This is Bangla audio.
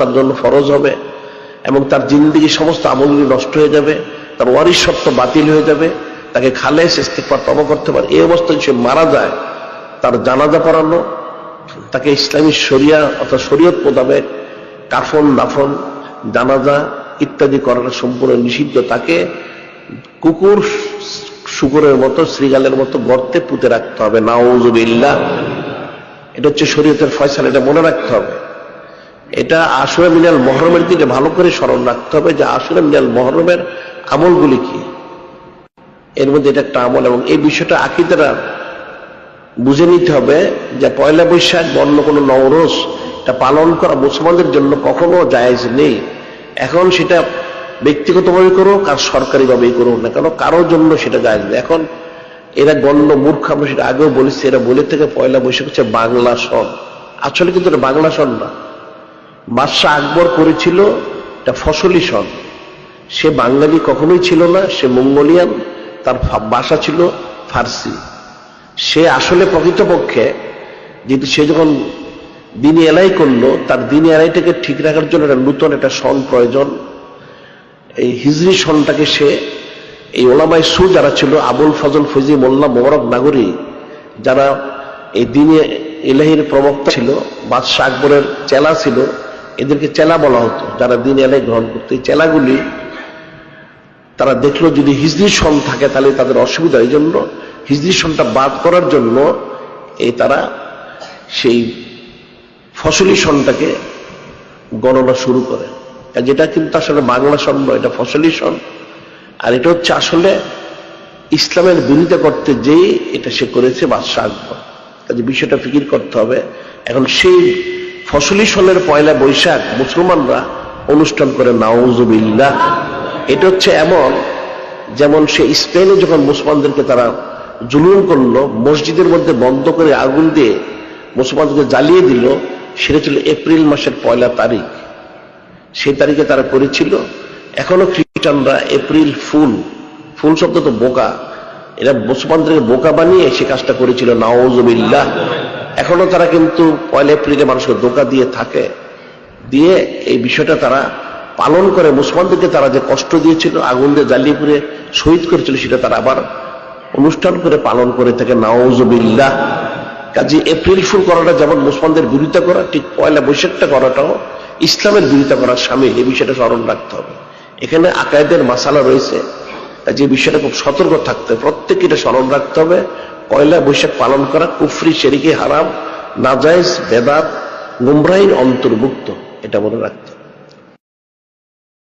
তার জন্য ফরজ হবে এবং তার জিন্দেগি সমস্ত আমলগুলি নষ্ট হয়ে যাবে, তার ওয়ারিশত্ব বাতিল হয়ে যাবে, তাকে খালেস ইস্তিগফার তওবা করতে পারে। এই অবস্থায় সে মারা যায়, তার জানাজা পড়ানো, তাকে ইসলামী শরিয়া অর্থাৎ শরীয়ত মোতাবেক কাফন দাফন জানাজা ইত্যাদি করাটা সম্পূর্ণ নিষিদ্ধ। তাকে কুকুর শুকুরের মতো শ্রীগালের মতো গর্তে পুঁতে রাখতে হবে। নাউযুবিল্লাহ। এটা হচ্ছে শরীয়তের ফয়সালা, এটা মনে রাখতে হবে। এটা আশুরা মিনাল মুহররমের দিকে ভালো করে স্মরণ রাখতে হবে যে আশুরা মিনাল মুহররমের আমলগুলি কি। এর মধ্যে এটা একটা আমল এবং এই বিষয়টা আকীদারা বুঝে নিতে হবে যে পয়লা বৈশাখ বা অন্য কোনো নওরোজ এটা পালন করা মুসলমানদের জন্য কখনো জায়েজ নেই। এখন সেটা ব্যক্তিগতভাবে করুক আর সরকারিভাবেই করুক না কেন, কারোর জন্য সেটা জায়েজ নেই। এখন এরা গণ্য মূর্খ, আমরা সেটা আগেও বলেছি, এরা বলে থেকে পয়লা বৈশাখ হচ্ছে বাংলা সন। আসলে কিন্তু এটা বাংলা সন না। বাদশাহ আকবর করেছিল এটা ফসলি সন। সে বাঙালি কখনোই ছিল না, সে মঙ্গোলিয়ান, তার ভাষা ছিল ফার্সি। সে আসলে প্রকৃতপক্ষে যেহেতু সে যখন দিনী এলাই করলো, তার দিনী এলাইটাকে ঠিক রাখার জন্য একটা নূতন একটা সন প্রয়োজন। এই হিজরি সনটাকে সে এই ওলামায়ে সু যারা ছিল, আবুল ফজল ফৈজি মোল্লা মোবারক নাগরী, যারা এই দিনী এলাহির প্রবক্তা ছিল, বাদশাহ আকবরের চেলা ছিল, এদেরকে চেলা বলা হতো যারা দিন এলাই গ্রহণ করতো। এই চেলাগুলি তারা দেখলো যদি হিজরি সন থাকে তাহলে তাদের অসুবিধা, এই জন্য হিজরি সনটা বাদ করার জন্য তারা সেই ফসলি সনটাকে গণনা শুরু করে। যেটা কিন্তু আসলে বাংলা সন নয়, এটা ফসলি সন। আর এটা হচ্ছে আসলে ইসলামের বিরোধিতা করতে যেই এটা সে করেছে বাদশাহ আকবর। কাজে বিষয়টা ফিকির করতে হবে। এখন সেই ফসলি সনের পয়লা বৈশাখ মুসলমানরা অনুষ্ঠান করে, নাউযুবিল্লাহ। এটা হচ্ছে এমন যেমন সে স্পেনে যখন মুসলমানদেরকে তারা জুলুম করলো, মসজিদের মধ্যে বন্ধ করে আগুন দিয়ে মুসলমানদেরকে জ্বালিয়ে দিল, সেটা ছিল এপ্রিল মাসের 1 তারিখ। সেই তারিখে তারা করেছিল। এখনো খ্রিস্টানরা এপ্রিল ফুল, ফুল শব্দ তো বোকা, এরা মুসলমানদেরকে বোকা বানিয়ে সে কাজটা করেছিল, নাউযুবিল্লাহ। এখনো তারা কিন্তু 1 এপ্রিলে মানুষকে ধোঁকা দিয়ে থাকে, দিয়ে এই বিষয়টা তারা পালন করে। মুসলমানদেরকে তারা যে কষ্ট দিয়েছিল, আগুন দিয়ে জ্বালিয়ে পুড়ে শহীদ করেছিল, সেটা তারা আবার অনুষ্ঠান করে পালন করে থাকে, নাউযুবিল্লাহ। কাজে এপ্রিল ফুল করাটা যেমন মুসলমানদের বিরোধিতা করা, ঠিক পয়লা বৈশাখটা করাটাও ইসলামের বিরোধিতা করার সামিল। এই বিষয়টা স্মরণ রাখতে হবে। এখানে আকায়েদের মাসালা রয়েছে, যে বিষয়টা খুব সতর্ক থাকতে হবে, প্রত্যেকে এটা স্মরণ রাখতে হবে। পয়লা বৈশাখ পালন করা কুফরি, শিরকি, হারাম, নাজায়েজ, বেদাত, গুমরাহির অন্তর্ভুক্ত, এটা মনে রাখতে হবে।